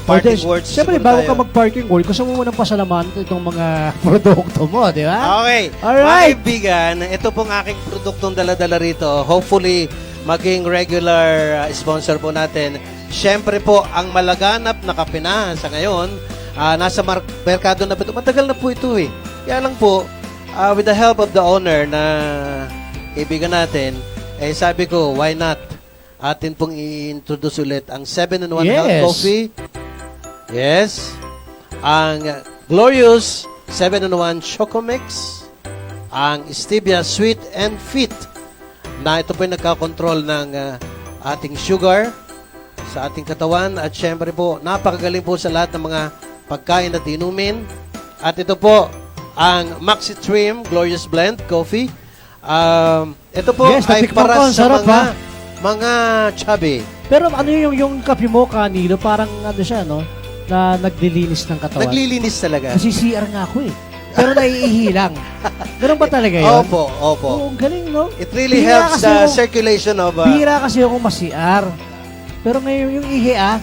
parting words. Siyempre, siguro bago tayo. ka mag-parting word, gusto mo munang pasalamatan itong mga produkto mo, di ba? Okay. Alright. Mga kaibigan, ito pong aking produktong dala-dala rito. Hopefully, maging regular sponsor po natin. Siyempre po, ang malaganap na kapinahan sa ngayon, nasa merkado na ito. Matagal na po ito eh. Kaya lang po, with the help of the owner na kaibigan natin, sabi ko, why not? Atin pong i-introduce ulit ang 7-in-1 Yes. Health Coffee. Yes. Ang Glorious 7-in-1 Chocomix. Ang Stevia Sweet and Fit na ito po yung nagkakontrol ng ating sugar sa ating katawan. At syempre po, napakagaling po sa lahat ng mga pagkain at inumin. At ito po, ang Maxi Trim Glorious Blend Coffee. Ito po Yes, ay natikman ko, para ang sa sarap, mga chubby. Pero ano yung kape mo, kanilo, parang ano siya, no? Na naglilinis ng katawan. Naglilinis talaga. Kasi CR nga ako eh. Pero naiihi lang. Ganun ba talaga yun? Opo, opo. Oo, galing, no? It really Bihira helps kasi the yung- circulation of... Bihira kasi ako ma-CR. Pero ngayon, yung ihi ang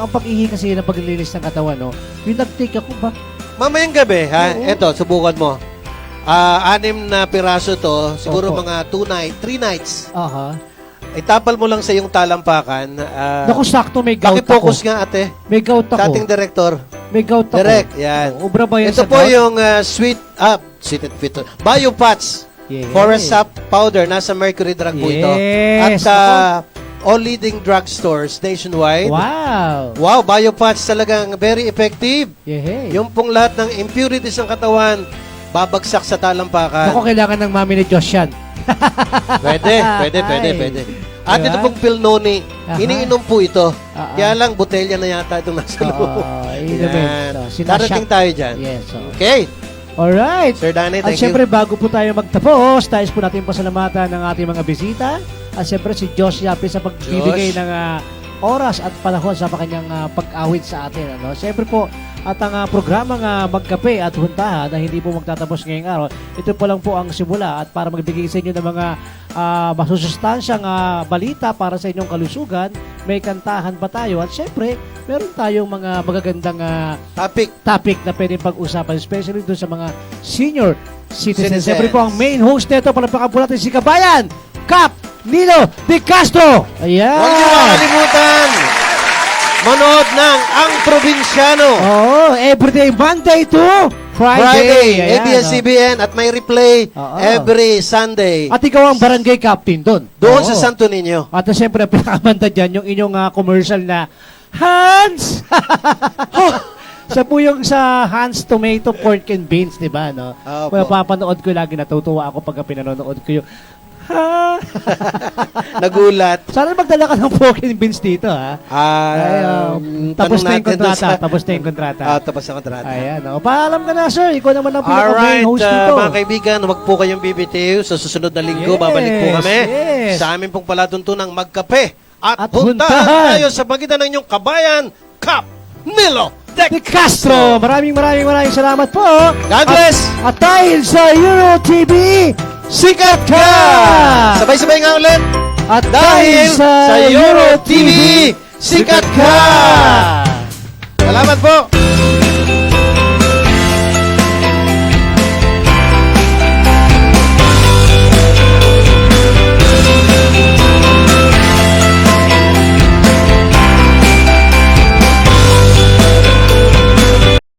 pag-ihi kasi ng paglilinis ng katawan, no? Yung nag-take ako ba? Mamayang gabi, ha? Oo. Eto, subukan mo. 6 na piraso to, siguro Opo. mga 3 nights. Aha. Itapal mo lang sa iyong talampakan. Naku, sakto, may gout ako. Paki-focus nga, ate. May gout Sa ako. ating director. May gout ako. Direct, yan. Oo, ubra ba yan Ito sa po gout? yung sweet and fit. Biopots. Yes. Forest Sap Powder. Nasa Mercury Drug po ito. At Yes. sa all leading drugstores nationwide. Wow. Wow, Biopots talagang very effective. Yeah. Yung pong lahat ng impurities ng katawan, babagsak sa talampakan. Ako kailangan ng mami ni Josh yan. Pwede. At Diba? ito pong Pilnoni, Aha. iniinom po ito. Ah, Kaya lang, botelya na yata itong nasa loob. inumin. Yan. So, Darating tayo dyan. Yes. So. Okay. Alright. Sir Danny, At thank syempre, you. bago po tayo magtapos, tayo po natin pasalamatan ng ating mga bisita. At syempre, si Josh Yapi sa pagbibigay Josh. ng oras at panahon sa kanyang pag-awit sa atin. Ano? Syempre po, at ang programang Magkape at Huntahan na hindi po magtatapos ngayong araw, ito po lang po ang simula at para magbigay sa inyo ng mga masusustansyang balita para sa inyong kalusugan, may kantahan pa tayo. At syempre, meron tayong mga magagandang topic na pwedeng pag-usapan, especially doon sa mga senior citizens. Siyempre po, ang main host nito, palapakapan po natin si Kabayan, Cap Nilo De Castro. Ayan. Huwag niyo makalimutan. Manood ng Ang Probinsyano. Oo, everyday Monday to Friday. Ayan, ABS-CBN at may replay Oo. every Sunday. At ikaw ang barangay captain doon. Doon Oo. sa Santo Niño. At siyempre, pinakamanta dyan yung inyong commercial na Hans! Sa po yung sa Hans Tomato Pork and Beans, di ba? No? Opo. Kaya papanood ko lagi, natutuwa ako pag pinanonood ko yung ha? Nagulat. Sana magdala ka ng pork and beans dito, ha? Tapos na yung kontrata. Tapos na yung kontrata. Tapos na kontrata. Ayan. O, paalam ka na, sir. Ikaw naman ang pinaka-main Alright, host dito. mga kaibigan, huwag po kayong bibitiw. Sa susunod na linggo, Yes, babalik po kami yes. sa aming pong palatuntunang magkape at At puntahan huntahan. tayo sa pagitan ng inyong kabayan, Cap Nilo De Castro. Maraming salamat po. God bless! At dahil sa Euro TV, sikat ka! Sabay-sabay nga ulit. At Dahil sa Euro TV, sikat ka! Salamat po!